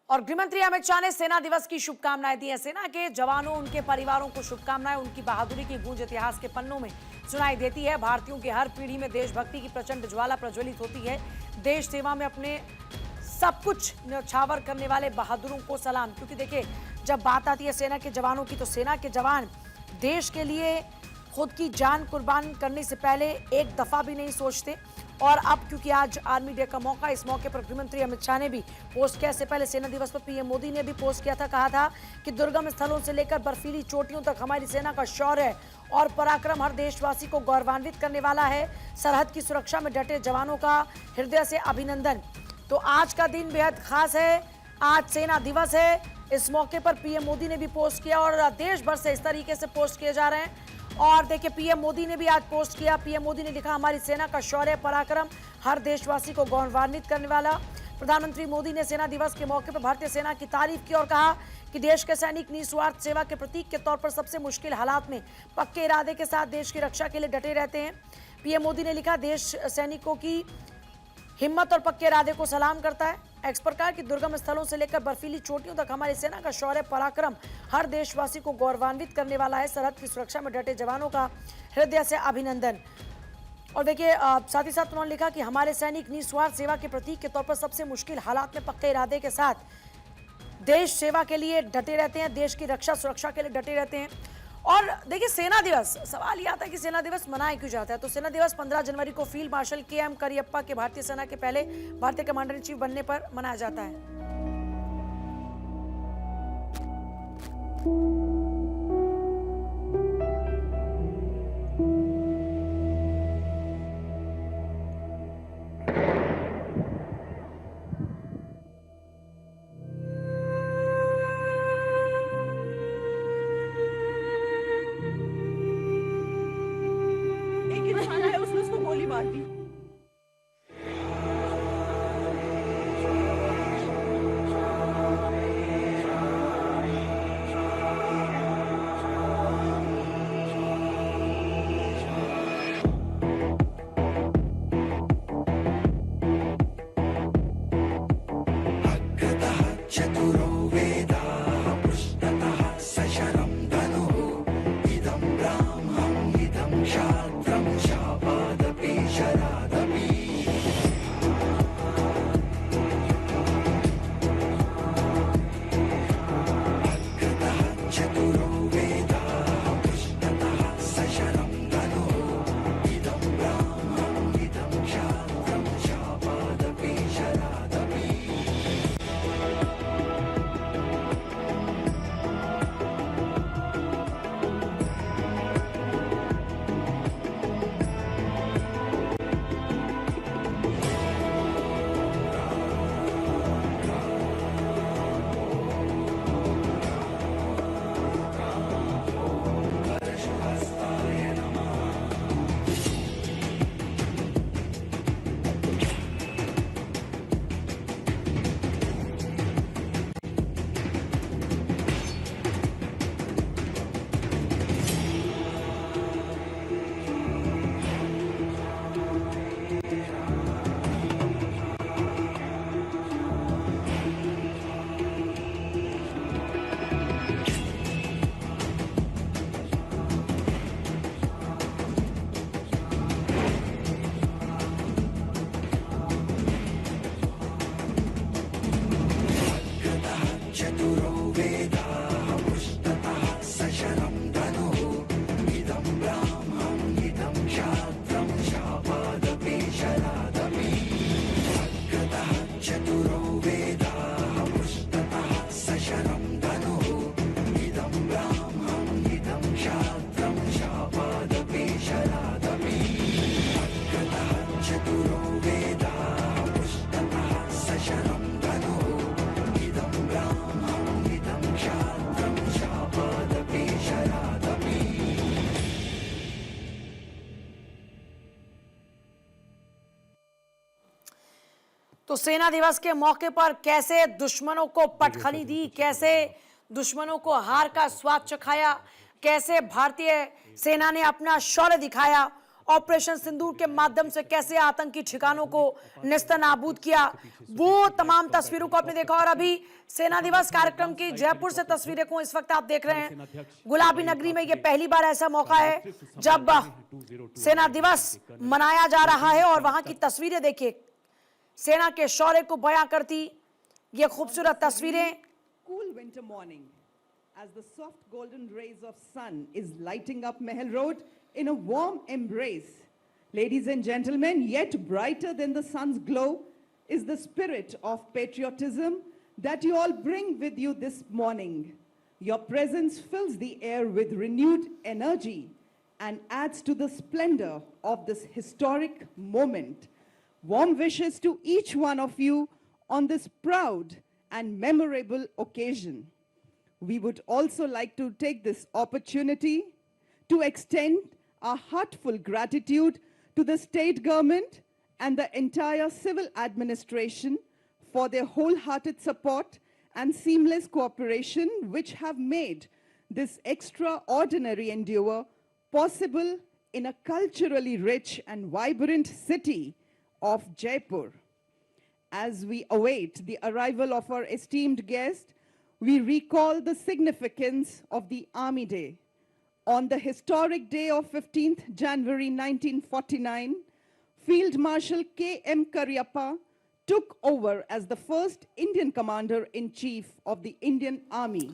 और गृहमंत्री अमित शाह ने सेना दिवस की शुभकामनाएं दी है। सेना के जवानों, उनके परिवारों को शुभकामनाएं। उनकी बहादुरी की गूंज इतिहास के पन्नों में सुनाई देती है। भारतीयों की हर पीढ़ी में देशभक्ति की प्रचंड ज्वाला प्रज्वलित होती है। देश सेवा में अपने सब कुछ न्यौछावर करने वाले बहादुरों को सलाम। क्योंकि देखिए, जब बात आती है सेना के जवानों की, तो सेना के जवान देश के लिए खुद की जान कुर्बान करने से पहले एक दफा भी नहीं सोचते। और अब क्योंकि आज आर्मी डे का मौका, इस मौके पर गृहमंत्री अमित शाह ने भी पोस्ट किया। इससे पहले सेना दिवस पर पीएम मोदी ने भी पोस्ट किया था। कहा था कि दुर्गम स्थलों से लेकर बर्फीली चोटियों तक हमारी सेना का शौर्य और पराक्रम हर देशवासी को गौरवान्वित करने वाला है। सरहद की सुरक्षा में डटे जवानों का हृदय से अभिनंदन। तो आज का दिन बेहद खास है। आज सेना दिवस है। इस मौके पर पीएम मोदी ने भी पोस्ट किया और देश भर से इस तरीके से पोस्ट किए जा रहे हैं। और देखिए, पीएम मोदी ने भी आज पोस्ट किया। पीएम मोदी ने लिखा, हमारी सेना का शौर्य पराक्रम हर देशवासी को गौरवान्वित करने वाला। प्रधानमंत्री मोदी ने सेना दिवस के मौके पर भारतीय सेना की तारीफ की और कहा कि देश के सैनिक निस्वार्थ सेवा के प्रतीक के तौर पर सबसे मुश्किल हालात में पक्के इरादे के साथ देश की रक्षा के लिए डटे रहते हैं। पीएम मोदी ने लिखा, देश सैनिकों की हिम्मत और पक्के इरादे को सलाम करता है। इस प्रकार की दुर्गम स्थलों से लेकर बर्फीली चोटियों तक हमारी सेना का शौर्य पराक्रम हर देशवासी को गौरवान्वित करने वाला है। सरहद की सुरक्षा में डटे जवानों का हृदय से अभिनंदन। और देखिए, साथ ही साथ उन्होंने लिखा कि हमारे सैनिक निस्वार्थ सेवा के प्रतीक के तौर पर सबसे मुश्किल हालात में पक्के इरादे के साथ देश सेवा के लिए डटे रहते हैं, देश की रक्षा सुरक्षा के लिए डटे रहते हैं। और देखिए, सेना दिवस, सवाल ये आता है कि सेना दिवस मनाया क्यों जाता है। तो सेना दिवस 15 जनवरी को फील्ड मार्शल के.एम. करियप्पा के भारतीय सेना के पहले भारतीय कमांडर इन चीफ बनने पर मनाया जाता है। उसने उसको गोली मार दी। चतुरो वेदा पृष्ठतः सशरं धनुः इदं ब्राह्मणम् इदं क्षात्रं शापादपि शरादपि अग्रतः चतुरो वेदा पृष्ठतः सशरं धनुः इदं ब्राह्मणम् इदं क्षात्रं शापादपि शरादपि। चतुरो वेदाः पृष्ठतः सशरं धनुः इदं ब्राह्मणम् इदं क्षात्रं शापादपि शरादपि। अग्रतः चतुरो वेदाः पृष्ठतः सशरं धनुः इदं ब्राह्मणम् इदं क्षात्रं शापादपि शरादपि। अग्रतः चतुरो वेदाः पृष्ठतः सशरं धनुः इदं ब्राह्मणम् इदं क्षात्रं शापादपि शरादपि। तो सेना दिवस के मौके पर कैसे दुश्मनों को पटखनी दी, कैसे दुश्मनों को हार का स्वाद चखाया, कैसे भारतीय सेना ने अपना शौर्य दिखाया ऑपरेशन सिंदूर के माध्यम से कैसे आतंकी ठिकानों को नेस्तनाबूद किया, वो तमाम तस्वीरों को आपने देखा। और अभी सेना दिवस कार्यक्रम की जयपुर से तस्वीरें को इस वक्त आप देख रहे हैं। गुलाबी नगरी में ये पहली बार ऐसा मौका है जब सेना दिवस मनाया जा रहा है और वहां की तस्वीरें देखिए, सेना के शौर्य को बयां करती ये खूबसूरत तस्वीरें। Cool winter morning, as the soft golden rays of sun is lighting up Mahal Road in a warm embrace. Ladies and gentlemen, yet brighter than the sun's glow is the spirit of patriotism that you all bring with you this morning. Your presence fills the air with renewed energy and adds to the splendor of this historic moment. Warm wishes to each one of you on this proud and memorable occasion. We would also like to take this opportunity to extend our heartfelt gratitude to the state government and the entire civil administration for their wholehearted support and seamless cooperation which have made this extraordinary endeavor possible in a culturally rich and vibrant city of Jaipur. As we await the arrival of our esteemed guest, we recall the significance of the Army Day. On the historic day of 15th January 1949, Field Marshal K.M. Cariappa took over as the first Indian Commander-in-Chief of the Indian Army,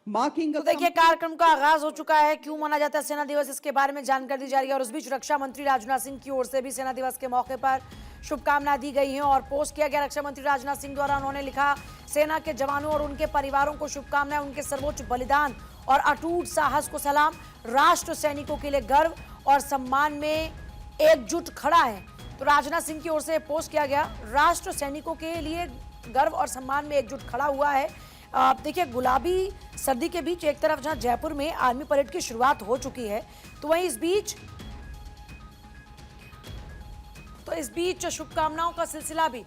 marking a... तो देखिए, कार्यक्रम का आगाज हो चुका है। क्यों मनाया जाता है सेना दिवस, इसके बारे में जानकारी दी जा रही है। और उस बीच रक्षा मंत्री राजनाथ सिंह की ओर से भी सेना दिवस के मौके पर शुभकामनाएं दी गई हैं और पोस्ट किया गया रक्षा मंत्री राजनाथ सिंह द्वारा। उन्होंने लिखा, सेना के जवानों और उनके परिवारों को शुभकामनाएं, उनके सर्वोच्च बलिदान और अटूट साहस को सलाम। राष्ट्र सैनिकों के लिए गर्व और सम्मान में एकजुट खड़ा है। तो राजनाथ सिंह की ओर से पोस्ट किया गया, राष्ट्र सैनिकों के लिए गर्व और सम्मान में एकजुट खड़ा हुआ है। देखिए, गुलाबी सर्दी के बीच एक तरफ जहां जयपुर में आर्मी परेड की शुरुआत हो चुकी है, तो वहीं इस बीच शुभकामनाओं का सिलसिला भी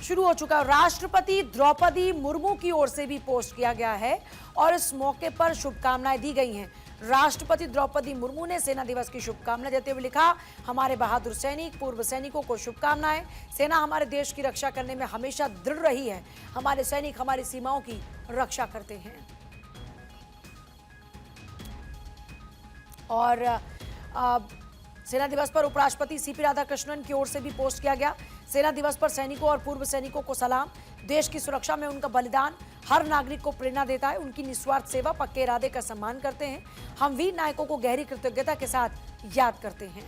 शुरू हो चुका है। राष्ट्रपति द्रौपदी मुर्मू की ओर से भी पोस्ट किया गया है और इस मौके पर शुभकामनाएं दी गई हैं। राष्ट्रपति द्रौपदी मुर्मू ने सेना दिवस की शुभकामनाएं देते हुए लिखा, हमारे बहादुर सैनिक, पूर्व सैनिकों को शुभकामनाएं। सेना हमारे देश की रक्षा करने में हमेशा दृढ़ रही है। हमारे सैनिक हमारी सीमाओं की रक्षा करते हैं। और सेना दिवस पर उपराष्ट्रपति सीपी राधाकृष्णन की ओर से भी पोस्ट किया गया, सेना दिवस पर सैनिकों और पूर्व सैनिकों को सलाम। देश की सुरक्षा में उनका बलिदान हर नागरिक को प्रेरणा देता है। उनकी निस्वार्थ सेवा, पक्के इरादे का सम्मान करते हैं। हम वीर नायकों को गहरी कृतज्ञता के साथ याद करते हैं।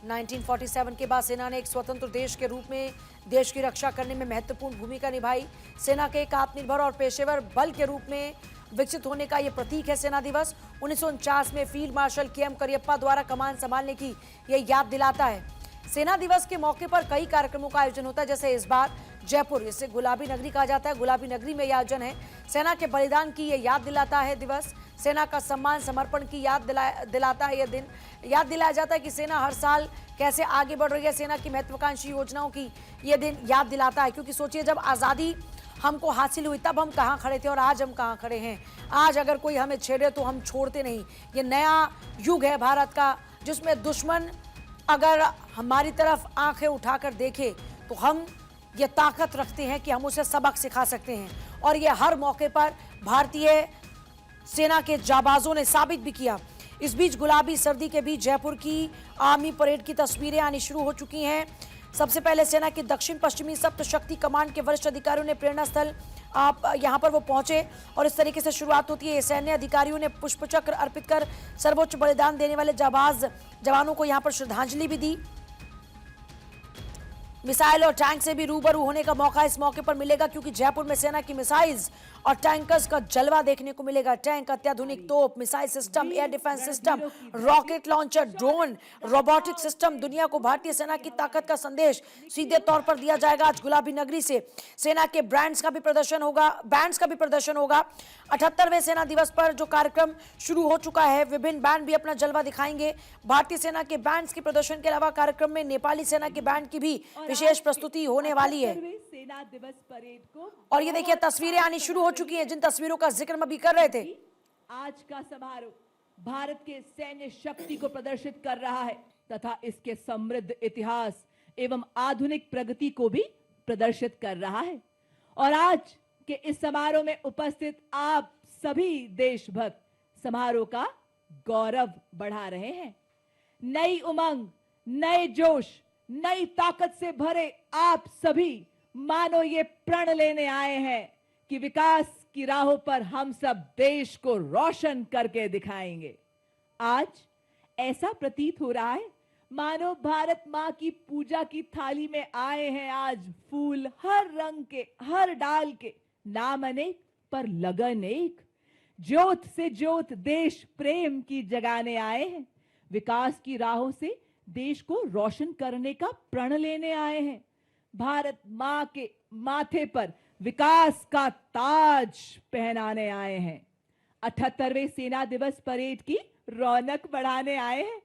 1947 के बाद सेना ने एक स्वतंत्र देश के रूप में देश की रक्षा करने में महत्वपूर्ण भूमिका निभाई। सेना के एक आत्मनिर्भर और पेशेवर बल के रूप में विकसित होने का यह प्रतीक है सेना दिवस। 1949 में फील्ड मार्शल के.एम. करियप्पा द्वारा कमान संभालने की यह याद दिलाता है। सेना दिवस के मौके पर कई कार्यक्रमों का आयोजन होता है, जैसे इस बार जयपुर, इसे गुलाबी नगरी कहा जाता है, गुलाबी नगरी में यह आयोजन है। सेना के बलिदान की यह याद दिलाता है दिवस। सेना का सम्मान समर्पण की याद दिलाता है यह दिन। याद दिलाया जाता है कि सेना हर साल कैसे आगे बढ़ रही है। सेना की महत्वाकांक्षी योजनाओं की यह दिन याद दिलाता है, क्योंकि सोचिए, जब आज़ादी हमको हासिल हुई तब हम कहाँ खड़े थे और आज हम कहाँ खड़े हैं। आज अगर कोई हमें छेड़े तो हम छोड़ते नहीं। ये नया युग है भारत का, जिसमें दुश्मन अगर हमारी तरफ आंखें उठाकर देखे तो हम ये ताकत रखते हैं कि हम उसे सबक सिखा सकते हैं। और ये हर मौके पर भारतीय सेना के जाबाजों ने साबित भी किया। इस बीच गुलाबी सर्दी के बीच जयपुर की आर्मी परेड की तस्वीरें आनी शुरू हो चुकी हैं। सबसे पहले सेना की दक्षिण पश्चिमी सप्त शक्ति कमांड के वरिष्ठ अधिकारियों ने प्रेरणा स्थल यहां पर वो पहुंचे और इस तरीके से शुरुआत होती है। सैन्य अधिकारियों ने पुष्पचक्र अर्पित कर सर्वोच्च बलिदान देने वाले जाबाज जवानों को यहां पर श्रद्धांजलि भी दी। मिसाइल और टैंक से भी रूबरू होने का मौका इस मौके पर मिलेगा, क्योंकि जयपुर में सेना की मिसाइल्स और टैंकर्स का जलवा देखने को मिलेगा। टैंक, अत्याधुनिक तोप, missile system, air defence system, rocket launcher, drone, robotic system, दुनिया को भारतीय सेना की ताकत का संदेश सीधे तौर पर दिया जाएगा। आज गुलाबी नगरी से सेना के बैंड्स का भी प्रदर्शन होगा। 78वें सेना दिवस पर जो कार्यक्रम शुरू हो चुका है, विभिन्न बैंड भी अपना जलवा दिखाएंगे। भारतीय सेना के बैंड्स के प्रदर्शन के अलावा कार्यक्रम में नेपाली सेना के बैंड की भी विशेष प्रस्तुति होने वाली है। सेना दिवस परेड को और ये देखिए, तस्वीरें आनी शुरू हो चुकी हैं, जिन तस्वीरों का जिक्र हम अभी कर रहे थे। आज का समारोह भारत के सैन्य शक्ति को प्रदर्शित कर रहा है तथा इसके समृद्ध इतिहास एवं आधुनिक प्रगति को भी प्रदर्शित कर रहा है। और आज के इस समारोह में उपस्थित आप सभी देशभक्त समारोह का गौरव बढ़ा रहे हैं। नई उमंग, नए जोश, नई ताकत से भरे आप सभी मानो ये प्रण लेने आए हैं कि विकास की राहों पर हम सब देश को रोशन करके दिखाएंगे। आज ऐसा प्रतीत हो रहा है मानो भारत मां की पूजा की थाली में आए हैं। आज फूल हर रंग के, हर डाल के, नाम अनेक पर लगन एक। ज्योत से ज्योत देश प्रेम की जगाने आए हैं। विकास की राहों से देश को रोशन करने का प्रण लेने आए हैं। भारत मां के माथे पर विकास का ताज पहनाने आए हैं। 78वें सेना दिवस परेड की रौनक बढ़ाने आए हैं।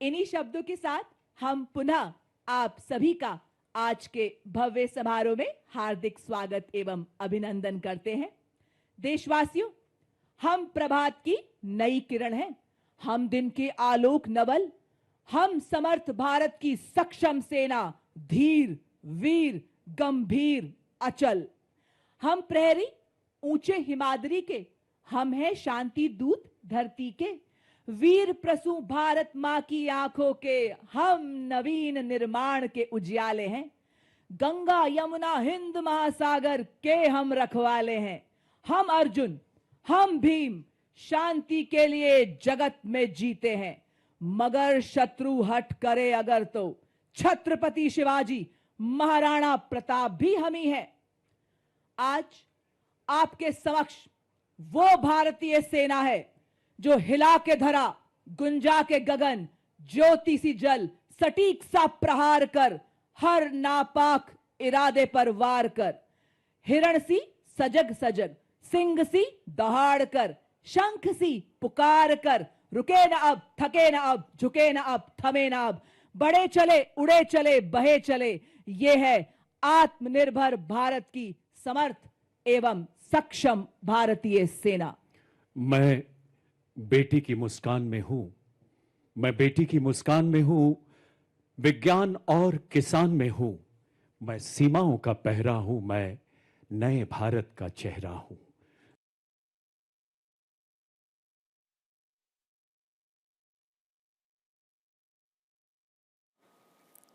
इन्हीं शब्दों के साथ हम पुनः आप सभी का आज के भव्य समारोह में हार्दिक स्वागत एवं अभिनंदन करते हैं। देशवासियों, हम प्रभात की नई किरण हैं। हम दिन के आलोक नवल। हम समर्थ भारत की सक्षम सेना, धीर, वीर, गंभीर, अचल। हम प्रहरी ऊंचे हिमाद्री के। हम हैं शांति दूत धरती के। वीर प्रसू भारत मां की आंखों के। हम नवीन निर्माण के उजियाले हैं। गंगा यमुना हिंद महासागर के हम रखवाले हैं। हम अर्जुन, हम भीम, शांति के लिए जगत में जीते हैं। मगर शत्रु हट करे अगर तो छत्रपति शिवाजी, महाराणा प्रताप भी हम ही हैं। आज आपके समक्ष वो भारतीय सेना है जो हिला के धरा, गुंजा के गगन, ज्योति सी जल, सटीक सा प्रहार कर, हर नापाक इरादे पर वार कर, हिरण सी सजग सजग, सिंह सी दहाड़ कर, शंख सी पुकार कर, रुके न अब, थके न अब, झुके न अब, थमे न अब, बढ़े चले, उड़े चले, बहे चले। ये है आत्मनिर्भर भारत की समर्थ एवं सक्षम भारतीय सेना। मैं बेटी की मुस्कान में हूं। मैं बेटी की मुस्कान में हूं। विज्ञान और किसान में हूं। मैं सीमाओं का पहरा हूं। मैं नए भारत का चेहरा हूं।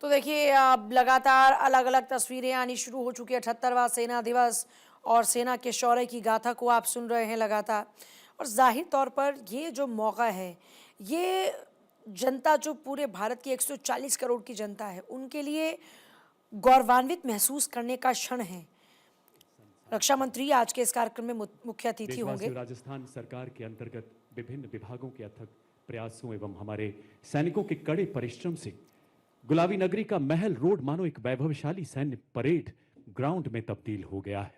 तो देखिए, अब लगातार अलग अलग तस्वीरें आनी शुरू हो चुकी है। 78वां सेना दिवस और सेना के शौर्य की गाथा को आप सुन रहे हैं लगातार। और जाहिर तौर पर ये जो मौका है, ये जनता जो पूरे भारत की 140 करोड़ की जनता है, उनके लिए गौरवान्वित महसूस करने का क्षण है। रक्षा मंत्री आज के इस कार्यक्रम में मुख्य अतिथि होंगे। राजस्थान सरकार के अंतर्गत विभिन्न विभागों के अथक प्रयासों एवं हमारे सैनिकों के कड़े परिश्रम से गुलाबी नगरी का महल रोड मानो एक वैभवशाली सैन्य परेड ग्राउंड में तब्दील हो गया है।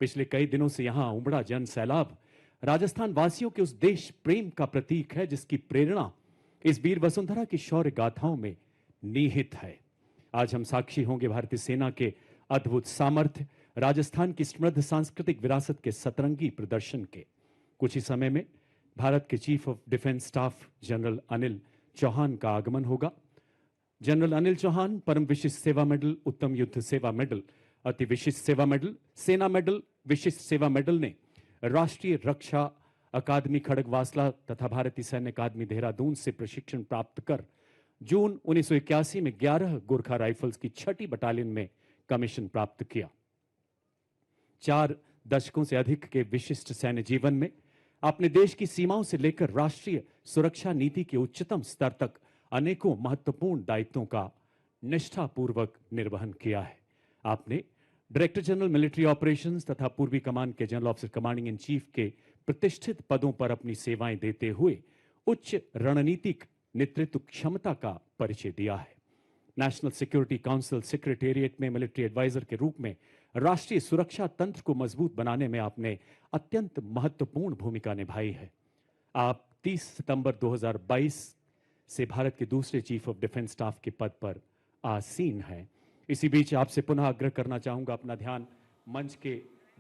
पिछले कई दिनों से यहां उमड़ा जन सैलाब राजस्थान वासियों के उस देश प्रेम का प्रतीक है जिसकी प्रेरणा इस वीर वसुंधरा की शौर्य गाथाओं में निहित है। आज हम साक्षी होंगे भारतीय सेना के अद्भुत सामर्थ्य, राजस्थान की समृद्ध सांस्कृतिक विरासत के सतरंगी प्रदर्शन के। कुछ ही समय में भारत के chief of defence staff general Anil Chauhan का आगमन होगा। जनरल अनिल चौहान परम विशिष्ट सेवा मेडल, उत्तम युद्ध सेवा मेडल, अति विशिष्ट सेवा मेडल, सेना मेडल, विशिष्ट सेवा मेडल ने राष्ट्रीय रक्षा अकादमी खड़गवासला तथा भारतीय सैन्य अकादमी देहरादून से प्रशिक्षण प्राप्त कर जून 1981 में 11 गोरखा राइफल्स की 6ठी बटालियन में कमीशन प्राप्त किया। 4 दशकों से अधिक के विशिष्ट सैन्य जीवन में अपने देश की सीमाओं से लेकर राष्ट्रीय सुरक्षा नीति के उच्चतम स्तर तक अनेकों महत्वपूर्ण दायित्वों का निष्ठापूर्वक निर्वहन किया है। आपने डायरेक्टर जनरल मिलिट्री ऑपरेशंस तथा पूर्वी कमान के general officer commanding in chief के प्रतिष्ठित पदों पर अपनी सेवाएं देते हुए उच्च रणनीतिक नेतृत्व क्षमता का परिचय दिया है। नेशनल सिक्योरिटी काउंसिल सेक्रेटेरिएट में मिलिट्री एडवाइजर के रूप में राष्ट्रीय सुरक्षा तंत्र को मजबूत बनाने में आपने अत्यंत महत्वपूर्ण भूमिका निभाई है। आप 30 सितंबर 2022 से भारत के दूसरे चीफ ऑफ डिफेंस स्टाफ के पद पर आसीन हैं। इसी बीच आपसे पुनः आग्रह करना चाहूंगा, अपना ध्यान मंच के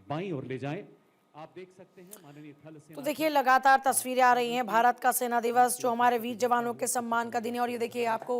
बाईं ओर ले जाएं। आप देख सकते हैं माननीय थल तो सेना देखिए लगातार तस्वीरें आ रही हैं भारत का सेना दिवस जो हमारे वीर जवानों के सम्मान का दिन है। और ये देखिए आपको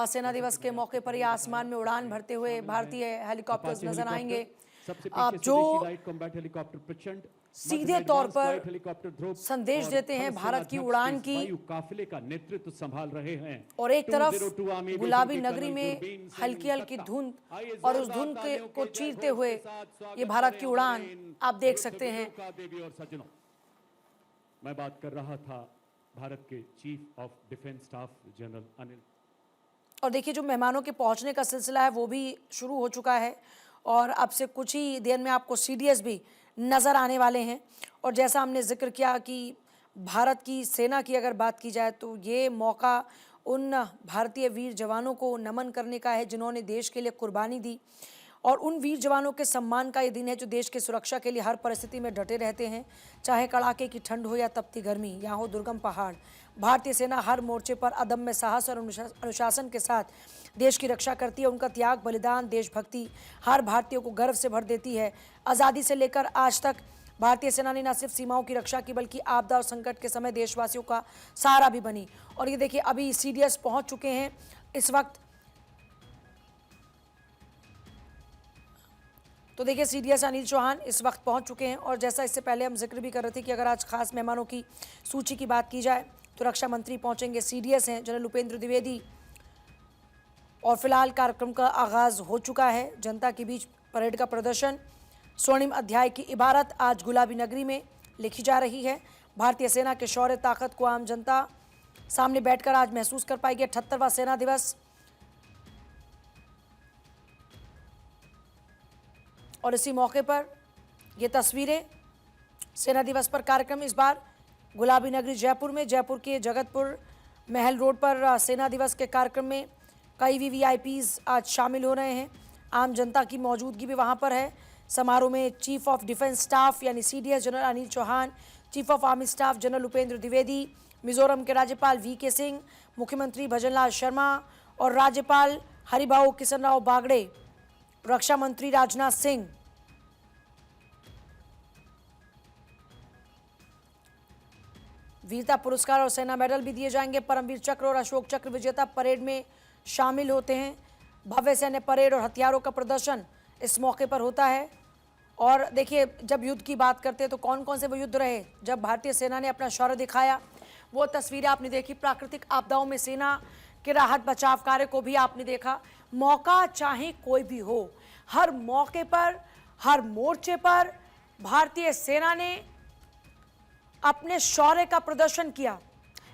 सेना दिवस के मौके पर ये आसमान में उड़ान भरते हुए भारतीय हेलीकॉप्टर्स अपाचे नजर आएंगे हेलीकॉप्टर, सबसे पीछे जो स्वदेशी लाइट कॉम्बैट हेलीकॉप्टर प्रचंड, सीधे मध्य तौर एडवांस पर लाइट हेलीकॉप्टर ध्रुव संदेश और देते हैं थल भारत की सेनाध्यक्ष उड़ान इस की। वायु काफिले का नेतृत्व संभाल रहे हैं। और एक तरफ 202 आर्मी गुलाबी डिवीजन के नगरी कर्नल में गुरबीन सिंह हल्की हल्की दत्ता। धुंध आइए और उस जोरदार धुंध तालियों को के जय चीरते घोष हुए के साथ स्वागत ये भारत करें की उड़ान हमारे इन आप देख युद्ध सकते हैं। वीरों का। देवी और सज्जनों, मैं बात कर रहा था भारत के chief of defence staff general Anil. और देखिए जो मेहमानों के पहुंचने का सिलसिला है वो भी शुरू हो चुका है और अब से कुछ ही देर में आपको सीडीएस भी नज़र आने वाले हैं। और जैसा हमने जिक्र किया कि भारत की सेना की अगर बात की जाए तो ये मौका उन भारतीय वीर जवानों को नमन करने का है जिन्होंने देश के लिए कुर्बानी दी। और उन वीर जवानों के सम्मान का ये दिन है जो देश की सुरक्षा के लिए हर परिस्थिति में डटे रहते हैं, चाहे कड़ाके की ठंड हो या तपती गर्मी या हो दुर्गम पहाड़। भारतीय सेना हर मोर्चे पर अदम्य साहस और अनुशासन के साथ देश की रक्षा करती है। उनका त्याग, बलिदान, देशभक्ति हर भारतीय को गर्व से भर देती है। आज़ादी से लेकर आज तक भारतीय सेना ने न सिर्फ सीमाओं की रक्षा की बल्कि आपदा और संकट के समय देशवासियों का सहारा भी बनी। और ये देखिए अभी सीडीएस पहुंच चुके हैं इस वक्त। तो देखिए सीडीएस अनिल चौहान इस वक्त पहुंच चुके हैं। और जैसा इससे पहले हम जिक्र भी कर रहे थे कि अगर आज खास मेहमानों की सूची की बात की जाए तो रक्षा मंत्री पहुंचेंगे, सीडीएस हैं जनरल उपेंद्र द्विवेदी। और फिलहाल कार्यक्रम का आगाज हो चुका है। जनता के बीच परेड का प्रदर्शन, स्वर्णिम अध्याय की इबारत आज गुलाबी नगरी में लिखी जा रही है। भारतीय सेना के शौर्य ताकत को आम जनता सामने बैठकर आज महसूस कर पाएगी। 78वां सेना दिवस और इसी मौके पर ये तस्वीरें सेना दिवस पर कार्यक्रम इस बार गुलाबी नगरी जयपुर में, जयपुर के जगतपुर महल रोड पर सेना दिवस के कार्यक्रम में कई वीवीआईपीज आज शामिल हो रहे हैं। आम जनता की मौजूदगी भी वहां पर है। समारोह में चीफ ऑफ डिफेंस स्टाफ यानी CDS general Anil Chauhan, chief of army staff general Upendra Dwivedi, Mizoram के राज्यपाल वीके सिंह, मुख्यमंत्री भजनलाल शर्मा और राज्यपाल हरिभाऊ किशनराव बागड़े, रक्षा मंत्री राजनाथ सिंह, वीरता पुरस्कार और सेना मेडल भी दिए जाएंगे। परमवीर चक्र और अशोक चक्र विजेता परेड में शामिल होते हैं। भव्य सैन्य परेड और हथियारों का प्रदर्शन इस मौके पर होता है। और देखिए जब युद्ध की बात करते हैं तो कौन कौन से वो युद्ध रहे जब भारतीय सेना ने अपना शौर्य दिखाया, वो तस्वीरें आपने देखी। प्राकृतिक आपदाओं में सेना के राहत बचाव कार्य को भी आपने देखा। मौका चाहे कोई भी हो, हर मौके पर, हर मोर्चे पर भारतीय सेना ने अपने शौर्य का प्रदर्शन किया।